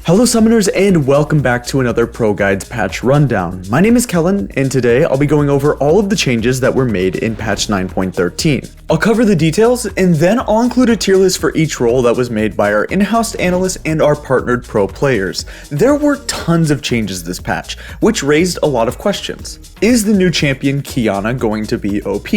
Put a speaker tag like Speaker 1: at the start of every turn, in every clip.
Speaker 1: Hello summoners and welcome back to another ProGuides patch rundown. My name is Kellen and today I'll be going over all of the changes that were made in patch 9.13. I'll cover the details and then I'll include a tier list for each role that was made by our in-house analysts and our partnered pro players. There were tons of changes this patch, which raised a lot of questions. Is the new champion Kiana going to be OP?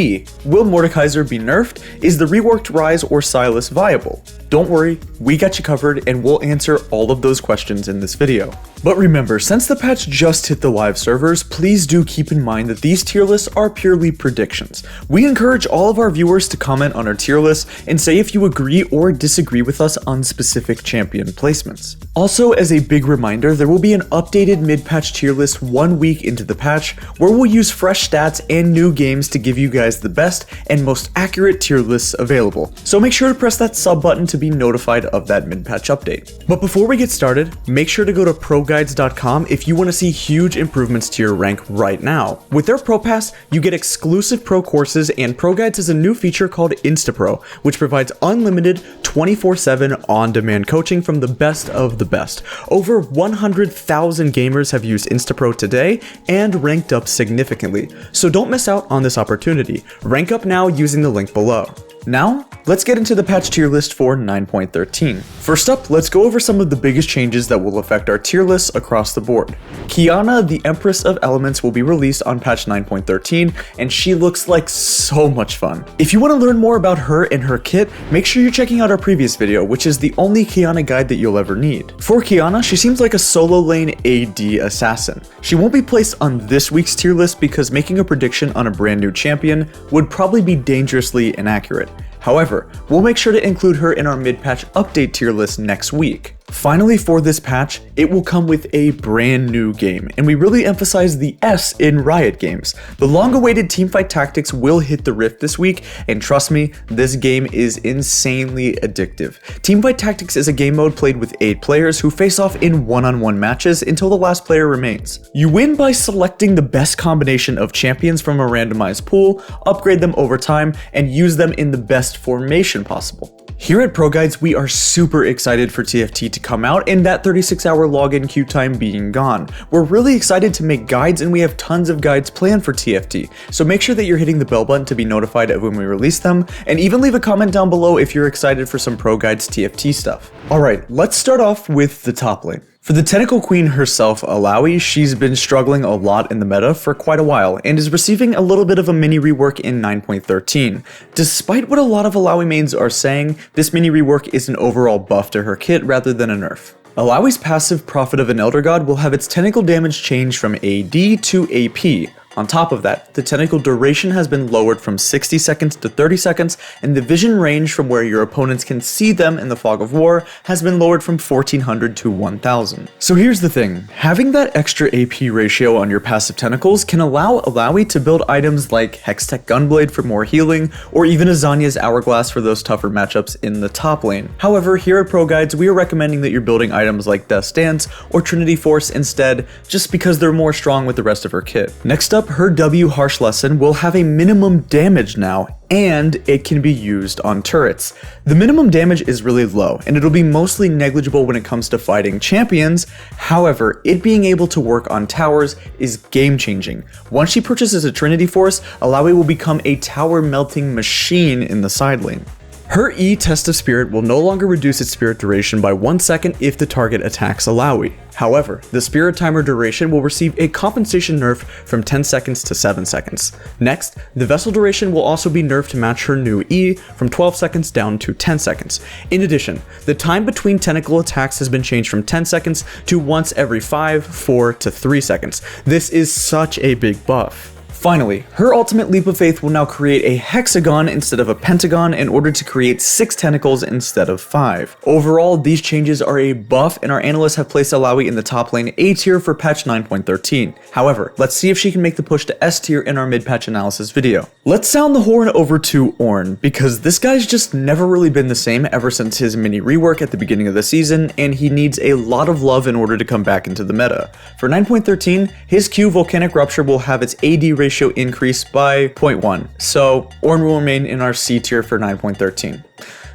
Speaker 1: Will Mordekaiser be nerfed? Is the reworked Ryze or Sylas viable? Don't worry, we got you covered and we'll answer all of those questions in this video. But remember, since the patch just hit the live servers, please do keep in mind that these tier lists are purely predictions. We encourage all of our viewers to comment on our tier lists and say if you agree or disagree with us on specific champion placements. Also, as a big reminder, there will be an updated mid-patch tier list 1 week into the patch where we'll use fresh stats and new games to give you guys the best and most accurate tier lists available. So make sure to press that sub button to be notified of that mid-patch update. But before we get started, make sure to go to ProGuides.com if you want to see huge improvements to your rank right now. With their Pro Pass, you get exclusive pro courses, and ProGuides has a new feature called InstaPro, which provides unlimited 24/7 on-demand coaching from the best of the best. Over 100,000 gamers have used InstaPro today and ranked up significantly, so don't miss out on this opportunity. Rank up now using the link below. Now, let's get into the patch tier list for 9.13. First up, let's go over some of the biggest changes that will affect our tier lists across the board. Kiana, the Empress of Elements, will be released on patch 9.13, and she looks like so much fun. If you want to learn more about her and her kit, make sure you're checking out our previous video, which is the only Kiana guide that you'll ever need. For Kiana, she seems like a solo lane AD assassin. She won't be placed on this week's tier list because making a prediction on a brand new champion would probably be dangerously inaccurate. However, we'll make sure to include her in our mid-patch update tier list next week. Finally, for this patch, it will come with a brand new game, and we really emphasize the S in Riot Games. The long-awaited Teamfight Tactics will hit the Rift this week, and trust me, this game is insanely addictive. Teamfight Tactics is a game mode played with 8 players who face off in one-on-one matches until the last player remains. You win by selecting the best combination of champions from a randomized pool, upgrade them over time, and use them in the best formation possible. Here at ProGuides, we are super excited for TFT to come out and that 36-hour login queue time being gone. We're really excited to make guides, and we have tons of guides planned for TFT, so make sure that you're hitting the bell button to be notified of when we release them, and even leave a comment down below if you're excited for some ProGuides TFT stuff. Alright, let's start off with the top lane. For the Tentacle Queen herself, Alawi, she's been struggling a lot in the meta for quite a while and is receiving a little bit of a mini rework in 9.13. Despite what a lot of Alawi mains are saying, this mini rework is an overall buff to her kit rather than a nerf. Alawi's passive Prophet of an Elder God will have its tentacle damage changed from AD to AP. On top of that, the tentacle duration has been lowered from 60 seconds to 30 seconds, and the vision range from where your opponents can see them in the fog of war has been lowered from 1400 to 1000. So here's the thing, having that extra AP ratio on your passive tentacles can allow Alawi to build items like Hextech Gunblade for more healing, or even Azania's Hourglass for those tougher matchups in the top lane. However, here at ProGuides, we are recommending that you're building items like Death's Dance or Trinity Force instead, just because they're more strong with the rest of her kit. Next up, her W Harsh Lesson will have a minimum damage now, and it can be used on turrets. The minimum damage is really low, and it'll be mostly negligible when it comes to fighting champions. However, it being able to work on towers is game-changing. Once she purchases a Trinity Force, Alawi will become a tower-melting machine in the side lane. Her E, Test of Spirit, will no longer reduce its spirit duration by 1 second if the target attacks Alawi. However, the spirit timer duration will receive a compensation nerf from 10 seconds to 7 seconds. Next, the vessel duration will also be nerfed to match her new E from 12 seconds down to 10 seconds. In addition, the time between tentacle attacks has been changed from 10 seconds to once every 5, 4 to 3 seconds. This is such a big buff. Finally, her ultimate Leap of Faith will now create a hexagon instead of a pentagon in order to create 6 tentacles instead of 5. Overall, these changes are a buff, and our analysts have placed Alawi in the top lane A tier for patch 9.13. However, let's see if she can make the push to S tier in our mid-patch analysis video. Let's sound the horn over to Ornn, because this guy's just never really been the same ever since his mini rework at the beginning of the season, and he needs a lot of love in order to come back into the meta. For 9.13, his Q Volcanic Rupture will have its AD ratio increase by 0.1, so Ornn will remain in our C tier for 9.13.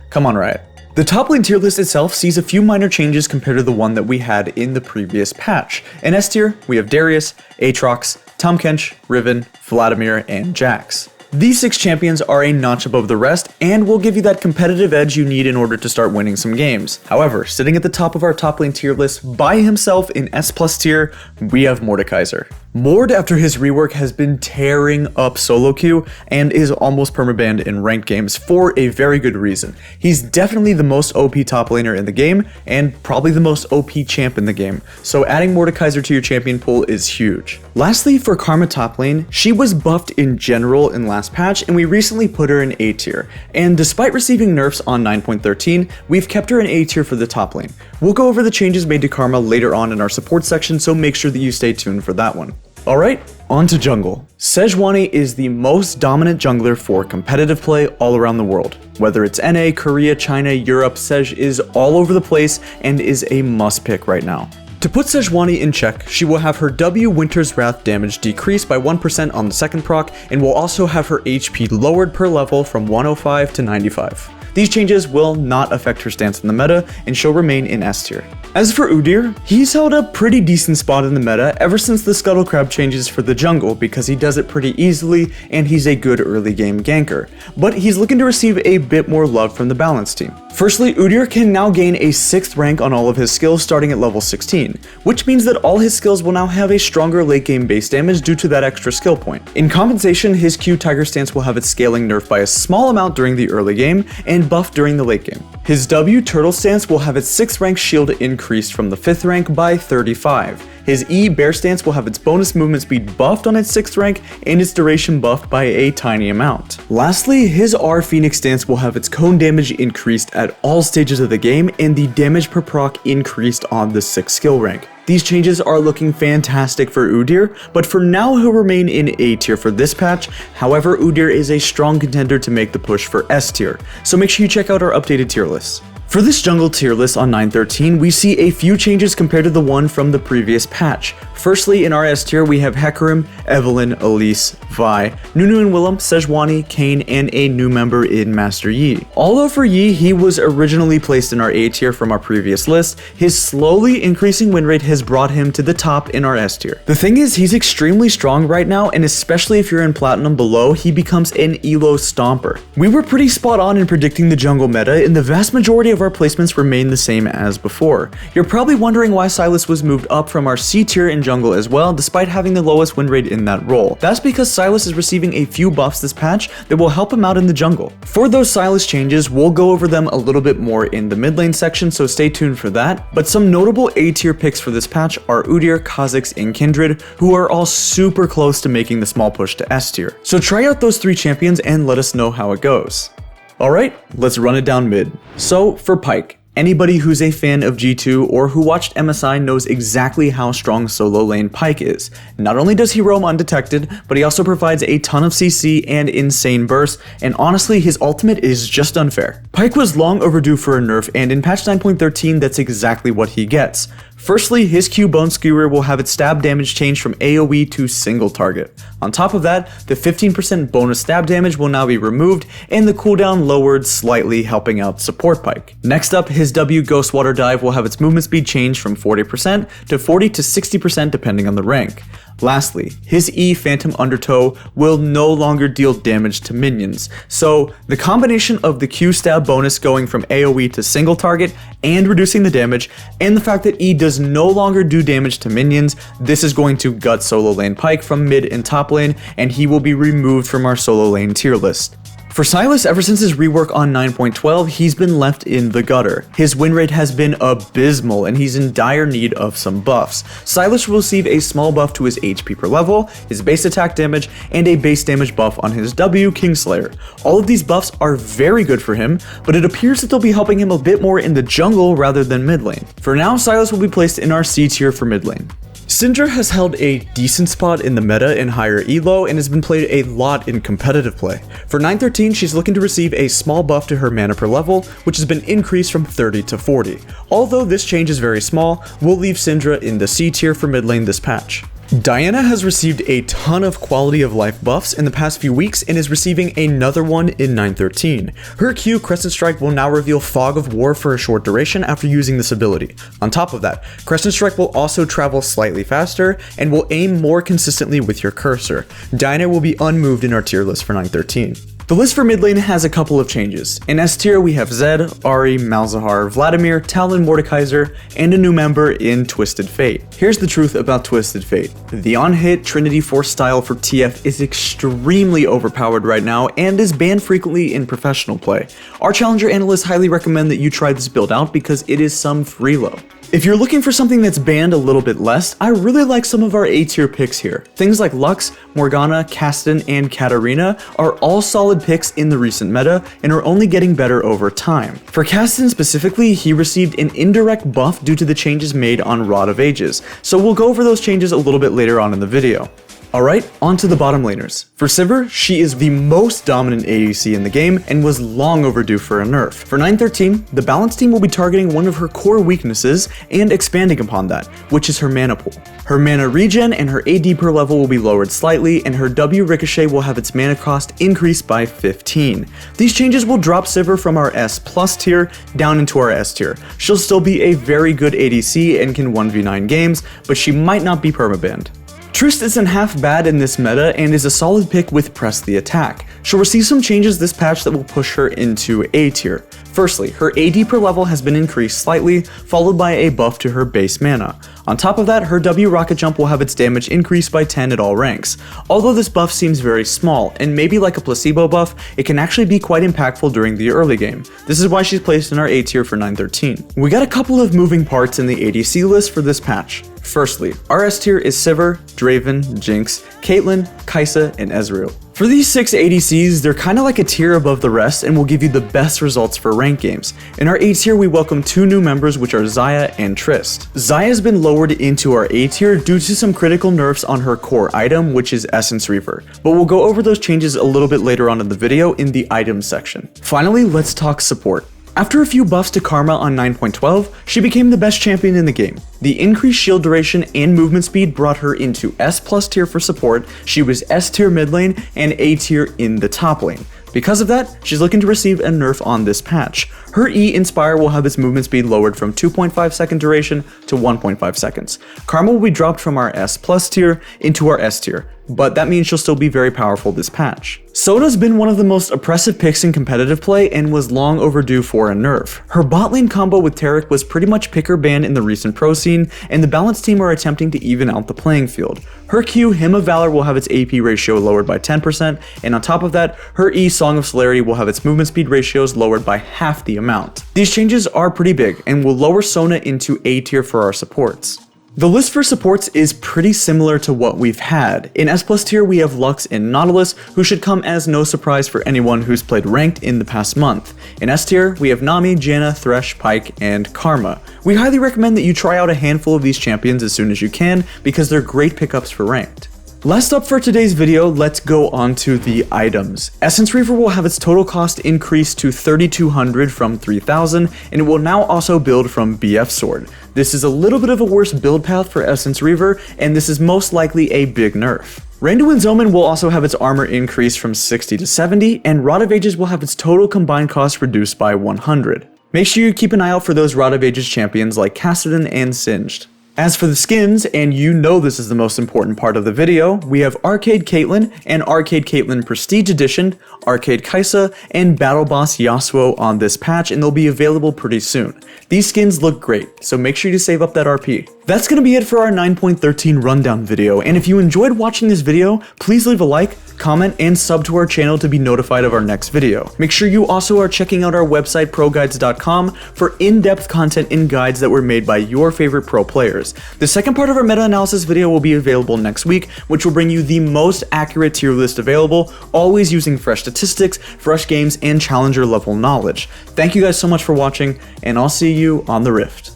Speaker 1: Come on, Riot. The top lane tier list itself sees a few minor changes compared to the one that we had in the previous patch. In S tier, we have Darius, Aatrox, Tahm Kench, Riven, Vladimir, and Jax. These 6 champions are a notch above the rest and will give you that competitive edge you need in order to start winning some games. However, sitting at the top of our top lane tier list by himself in S+ tier, we have Mordekaiser. Mord, after his rework, has been tearing up solo queue and is almost permabanned in ranked games for a very good reason. He's definitely the most OP top laner in the game and probably the most OP champ in the game, so adding Mordekaiser to your champion pool is huge. Lastly, for Karma top lane, she was buffed in general in last patch and we recently put her in A tier, and despite receiving nerfs on 9.13, we've kept her in A tier for the top lane. We'll go over the changes made to Karma later on in our support section, so make sure that you stay tuned for that one. Alright, on to jungle. Sejuani is the most dominant jungler for competitive play all around the world. Whether it's NA, Korea, China, Europe, Sej is all over the place and is a must pick right now. To put Sejuani in check, she will have her W Winter's Wrath damage decreased by 1% on the second proc, and will also have her HP lowered per level from 105 to 95. These changes will not affect her stance in the meta, and she'll remain in S tier. As for Udyr, he's held a pretty decent spot in the meta ever since the Scuttle Crab changes for the jungle because he does it pretty easily and he's a good early game ganker. But he's looking to receive a bit more love from the balance team. Firstly, Udyr can now gain a 6th rank on all of his skills starting at level 16, which means that all his skills will now have a stronger late game base damage due to that extra skill point. In compensation, his Q Tiger stance will have its scaling nerfed by a small amount during the early game and buffed during the late game. His W Turtle stance will have its 6th rank shield increased from the 5th rank by 35. His E Bear stance will have its bonus movement speed buffed on its 6th rank and its duration buffed by a tiny amount. Lastly, his R Phoenix stance will have its cone damage increased at all stages of the game and the damage per proc increased on the 6th skill rank. These changes are looking fantastic for Udyr, but for now he'll remain in A tier for this patch. However, Udyr is a strong contender to make the push for S tier, so make sure you check out our updated tier list. For this jungle tier list on 9.13, we see a few changes compared to the one from the previous patch. Firstly, in our S tier, we have Hecarim, Evelynn, Elise, Vi, Nunu and Willem, Sejuani, Kayn, and a new member in Master Yi. Although for Yi, he was originally placed in our A tier from our previous list, his slowly increasing win rate has brought him to the top in our S tier. The thing is, he's extremely strong right now, and especially if you're in Platinum below, he becomes an elo stomper. We were pretty spot on in predicting the jungle meta, and the vast majority of our placements remain the same as before. You're probably wondering why Sylas was moved up from our C tier in jungle as well, despite having the lowest win rate in that role. That's because Sylas is receiving a few buffs this patch that will help him out in the jungle. For those Sylas changes, we'll go over them a little bit more in the mid lane section, so stay tuned for that. But some notable A tier picks for this patch are Udyr, Kha'Zix, and Kindred, who are all super close to making the small push to S tier. So try out those 3 champions and let us know how it goes. Alright, let's run it down mid. So for Pyke, anybody who's a fan of G2 or who watched MSI knows exactly how strong solo lane Pyke is. Not only does he roam undetected, but he also provides a ton of CC and insane burst, and honestly his ultimate is just unfair. Pyke was long overdue for a nerf, and in patch 9.13 that's exactly what he gets. Firstly, his Q Bone Skewer will have its stab damage changed from AoE to single target. On top of that, the 15% bonus stab damage will now be removed and the cooldown lowered slightly, helping out support Pyke. Next up, his W Ghost Water Dive will have its movement speed changed from 40% to 40 to 60% depending on the rank. Lastly, his E Phantom Undertow will no longer deal damage to minions, so the combination of the Q stab bonus going from AoE to single target and reducing the damage, and the fact that E does no longer do damage to minions, this is going to gut solo lane Pyke from mid and top lane, and he will be removed from our solo lane tier list. For Sylas, ever since his rework on 9.12, he's been left in the gutter. His win rate has been abysmal and he's in dire need of some buffs. Sylas will receive a small buff to his HP per level, his base attack damage, and a base damage buff on his W Kingslayer. All of these buffs are very good for him, but it appears that they'll be helping him a bit more in the jungle rather than mid lane. For now, Sylas will be placed in our C tier for mid lane. Syndra has held a decent spot in the meta in higher elo and has been played a lot in competitive play. For 9.13, she's looking to receive a small buff to her mana per level, which has been increased from 30 to 40. Although this change is very small, we'll leave Syndra in the C tier for mid lane this patch. Diana has received a ton of quality of life buffs in the past few weeks and is receiving another one in 913. Her Q, Crescent Strike, will now reveal Fog of War for a short duration after using this ability. On top of that, Crescent Strike will also travel slightly faster and will aim more consistently with your cursor. Diana will be unmoved in our tier list for 913. The list for mid lane has a couple of changes. In S tier, we have Zed, Ahri, Malzahar, Vladimir, Talon, Mordekaiser, and a new member in Twisted Fate. Here's the truth about Twisted Fate. The on-hit Trinity Force style for TF is extremely overpowered right now and is banned frequently in professional play. Our challenger analysts highly recommend that you try this build out because it is some freelo. If you're looking for something that's banned a little bit less, I really like some of our A tier picks here. Things like Lux, Morgana, Caston, and Katarina are all solid picks in the recent meta and are only getting better over time. For Caston specifically, he received an indirect buff due to the changes made on Rod of Ages, so we'll go over those changes a little bit later on in the video. Alright, on to the bottom laners. For Sivir, she is the most dominant ADC in the game and was long overdue for a nerf. For 913, the balance team will be targeting one of her core weaknesses and expanding upon that, which is her mana pool. Her mana regen and her AD per level will be lowered slightly, and her W ricochet will have its mana cost increased by 15. These changes will drop Sivir from our S+ tier down into our S tier. She'll still be a very good ADC and can 1v9 games, but she might not be permabanned. Trist isn't half bad in this meta and is a solid pick with Press the Attack. She'll receive some changes this patch that will push her into A tier. Firstly, her AD per level has been increased slightly, followed by a buff to her base mana. On top of that, her W rocket jump will have its damage increased by 10 at all ranks. Although this buff seems very small, and maybe like a placebo buff, it can actually be quite impactful during the early game. This is why she's placed in our A tier for 913. We got a couple of moving parts in the ADC list for this patch. Firstly, our S tier is Sivir, Draven, Jinx, Caitlyn, Kai'Sa, and Ezreal. For these 6 ADCs, they're kinda like a tier above the rest and will give you the best results for ranked games. In our A tier, we welcome 2 new members, which are Xayah and Trist. Xayah has been lowered into our A tier due to some critical nerfs on her core item, which is Essence Reaver, but we'll go over those changes a little bit later on in the video in the items section. Finally, let's talk support. After a few buffs to Karma on 9.12, she became the best champion in the game. The increased shield duration and movement speed brought her into S+ tier for support, she was S tier mid lane, and A tier in the top lane. Because of that, she's looking to receive a nerf on this patch. Her E Inspire will have its movement speed lowered from 2.5 second duration to 1.5 seconds. Karma will be dropped from our S+ tier into our S tier, but that means she'll still be very powerful this patch. Soda's been one of the most oppressive picks in competitive play and was long overdue for a nerf. Her bot lane combo with Taric was pretty much pick or ban in the recent pro scene, and the balance team are attempting to even out the playing field. Her Q, Hymn of Valor, will have its AP ratio lowered by 10%, and on top of that, her E, Song of Celerity, will have its movement speed ratios lowered by half the amount. These changes are pretty big and will lower Sona into A tier for our supports. The list for supports is pretty similar to what we've had. In S+ tier, we have Lux and Nautilus, who should come as no surprise for anyone who's played ranked in the past month. In S tier, we have Nami, Janna, Thresh, Pyke, and Karma. We highly recommend that you try out a handful of these champions as soon as you can, because they're great pickups for ranked. Last up for today's video, let's go on to the items. Essence Reaver will have its total cost increased to 3,200 from 3,000, and it will now also build from BF Sword. This is a little bit of a worse build path for Essence Reaver, and this is most likely a big nerf. Randuin's Omen will also have its armor increased from 60 to 70, and Rod of Ages will have its total combined cost reduced by 100. Make sure you keep an eye out for those Rod of Ages champions like Kassadin and Singed. As for the skins, and you know this is the most important part of the video, we have Arcade Caitlyn and Arcade Caitlyn Prestige Edition, Arcade Kai'Sa, and Battle Boss Yasuo on this patch, and they'll be available pretty soon. These skins look great, so make sure you save up that RP. That's gonna be it for our 9.13 rundown video, and if you enjoyed watching this video, please leave a like, comment, and sub to our channel to be notified of our next video. Make sure you also are checking out our website ProGuides.com for in-depth content and guides that were made by your favorite pro players. The second part of our meta-analysis video will be available next week, which will bring you the most accurate tier list available, always using fresh statistics, fresh games, and challenger level knowledge. Thank you guys so much for watching, and I'll see you on the Rift.